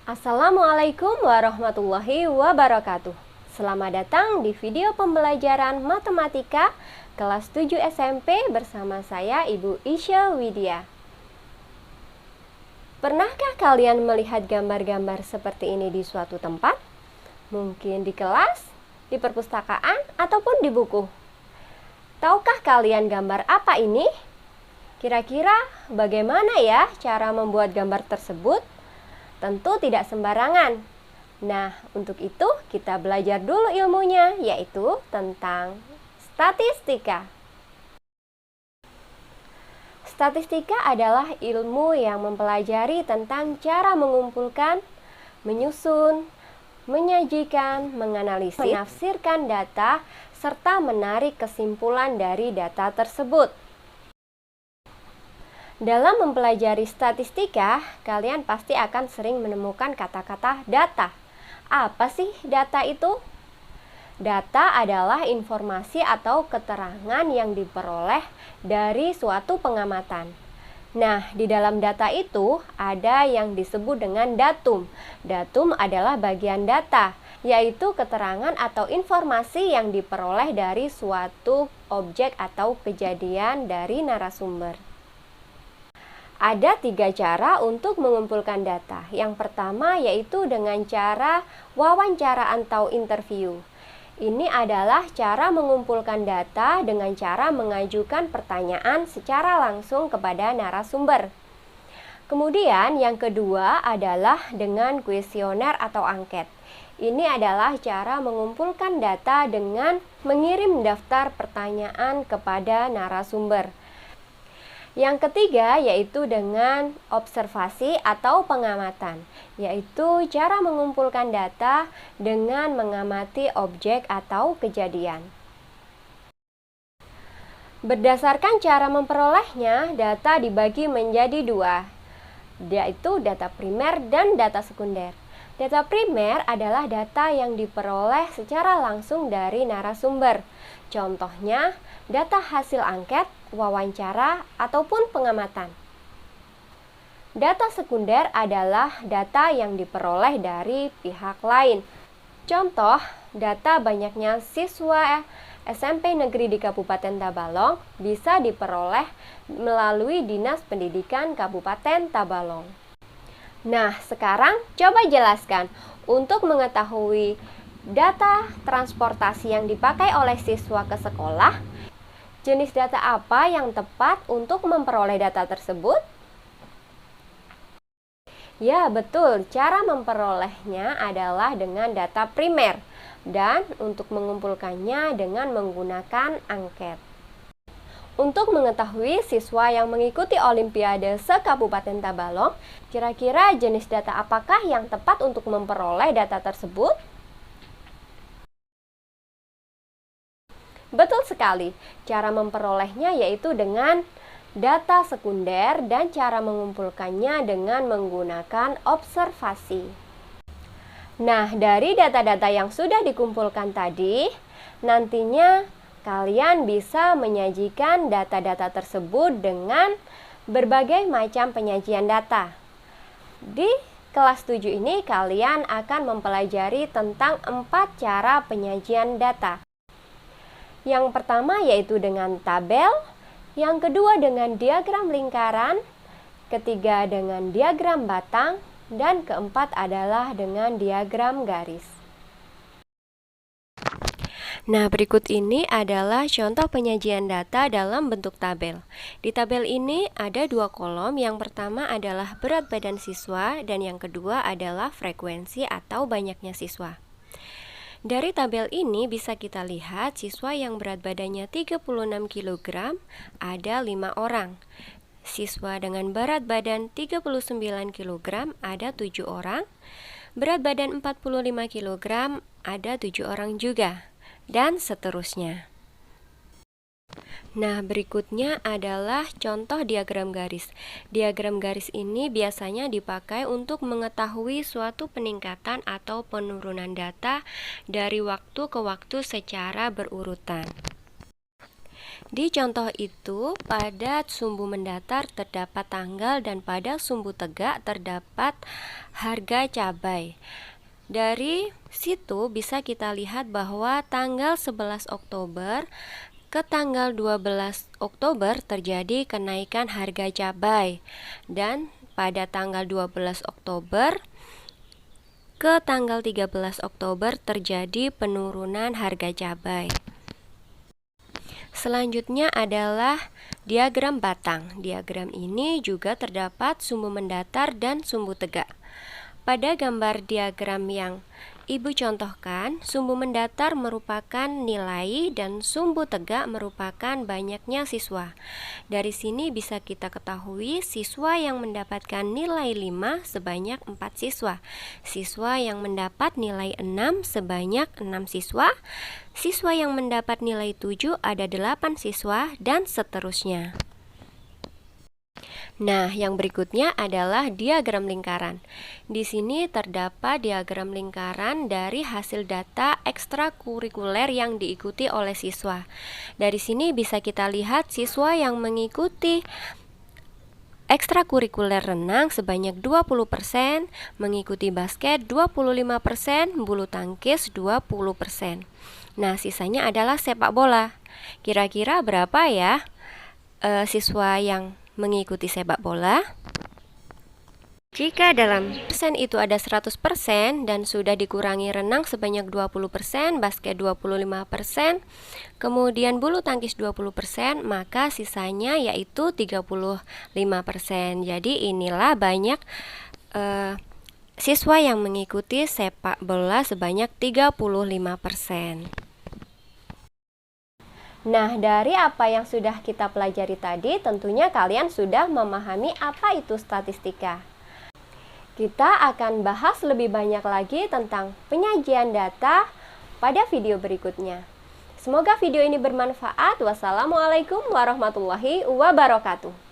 Assalamualaikum warahmatullahi wabarakatuh. Selamat datang di video pembelajaran matematika kelas 7 SMP bersama saya Ibu Isya Widya. Pernahkah kalian melihat gambar-gambar seperti ini di suatu tempat? Mungkin di kelas, di perpustakaan, ataupun di buku. Tahukah kalian gambar apa ini? Kira-kira bagaimana ya cara membuat gambar tersebut? Tentu tidak sembarangan. Nah, untuk itu kita belajar dulu ilmunya, yaitu tentang statistika. Statistika adalah ilmu yang mempelajari tentang cara mengumpulkan, menyusun, menyajikan, menganalisis, menafsirkan data, serta menarik kesimpulan dari data tersebut. Dalam mempelajari statistika, kalian pasti akan sering menemukan kata-kata data. Apa sih data itu? Data adalah informasi atau keterangan yang diperoleh dari suatu pengamatan. Nah, di dalam data itu ada yang disebut dengan datum. Datum adalah bagian data, yaitu keterangan atau informasi yang diperoleh dari suatu objek atau kejadian dari narasumber. Ada 3 cara untuk mengumpulkan data. Yang pertama yaitu dengan cara wawancara atau interview. Ini adalah cara mengumpulkan data dengan cara mengajukan pertanyaan secara langsung kepada narasumber. Kemudian yang kedua adalah dengan kuesioner atau angket. Ini adalah cara mengumpulkan data dengan mengirim daftar pertanyaan kepada narasumber. Yang ketiga yaitu dengan observasi atau pengamatan, yaitu cara mengumpulkan data dengan mengamati objek atau kejadian. Berdasarkan cara memperolehnya, data dibagi menjadi 2, yaitu data primer dan data sekunder. Data primer adalah data yang diperoleh secara langsung dari narasumber. Contohnya, data hasil angket, wawancara, ataupun pengamatan. Data sekunder adalah data yang diperoleh dari pihak lain. Contoh, data banyaknya siswa SMP negeri di Kabupaten Tabalong bisa diperoleh melalui Dinas Pendidikan Kabupaten Tabalong. Nah, sekarang coba jelaskan untuk mengetahui data transportasi yang dipakai oleh siswa ke sekolah. Jenis data apa yang tepat untuk memperoleh data tersebut? Ya, betul. Cara memperolehnya adalah dengan data primer dan untuk mengumpulkannya dengan menggunakan angket. Untuk mengetahui siswa yang mengikuti Olimpiade se-Kabupaten Tabalong, kira-kira jenis data apakah yang tepat untuk memperoleh data tersebut? Betul sekali, cara memperolehnya yaitu dengan data sekunder dan cara mengumpulkannya dengan menggunakan observasi. Nah, dari data-data yang sudah dikumpulkan tadi, nantinya kalian bisa menyajikan data-data tersebut dengan berbagai macam penyajian data. Di kelas 7 ini kalian akan mempelajari tentang 4 cara penyajian data. Yang pertama yaitu dengan tabel, yang kedua dengan diagram lingkaran, ketiga dengan diagram batang, dan keempat adalah dengan diagram garis. Nah, berikut ini adalah contoh penyajian data dalam bentuk tabel. Di tabel ini ada 2 kolom, yang pertama adalah berat badan siswa dan yang kedua adalah frekuensi atau banyaknya siswa. Dari tabel ini bisa kita lihat siswa yang berat badannya 36 kg ada 5 orang. Siswa dengan berat badan 39 kg ada 7 orang. Berat badan 45 kg ada 7 orang juga. Dan seterusnya. Nah, berikutnya adalah contoh diagram garis. Diagram garis ini biasanya dipakai untuk mengetahui suatu peningkatan atau penurunan data dari waktu ke waktu secara berurutan. Di contoh itu, pada sumbu mendatar terdapat tanggal dan pada sumbu tegak terdapat harga cabai. Dari situ bisa kita lihat bahwa tanggal 11 Oktober ke tanggal 12 Oktober terjadi kenaikan harga cabai, dan pada tanggal 12 Oktober ke tanggal 13 Oktober terjadi penurunan harga cabai. Selanjutnya adalah diagram batang. Diagram ini juga terdapat sumbu mendatar dan sumbu tegak. Pada gambar diagram yang Ibu contohkan, sumbu mendatar merupakan nilai dan sumbu tegak merupakan banyaknya siswa. Dari sini bisa kita ketahui siswa yang mendapatkan nilai 5 sebanyak 4 siswa. Siswa yang mendapat nilai 6 sebanyak 6 siswa. Siswa yang mendapat nilai 7 ada 8 siswa, dan seterusnya. Nah, yang berikutnya adalah diagram lingkaran. Di sini terdapat diagram lingkaran dari hasil data ekstrakurikuler yang diikuti oleh siswa. Dari sini bisa kita lihat siswa yang mengikuti ekstrakurikuler renang sebanyak 20%, mengikuti basket 25%, bulu tangkis 20%. Nah, sisanya adalah sepak bola. Kira-kira berapa ya siswa yang mengikuti sepak bola? Jika dalam persen itu ada 100% dan sudah dikurangi renang sebanyak 20%, basket 25%, kemudian bulu tangkis 20%, maka sisanya yaitu 35%. Jadi inilah banyak siswa yang mengikuti sepak bola sebanyak 35%. Nah, dari apa yang sudah kita pelajari tadi, tentunya kalian sudah memahami apa itu statistika. Kita akan bahas lebih banyak lagi tentang penyajian data pada video berikutnya. Semoga video ini bermanfaat. Wassalamualaikum warahmatullahi wabarakatuh.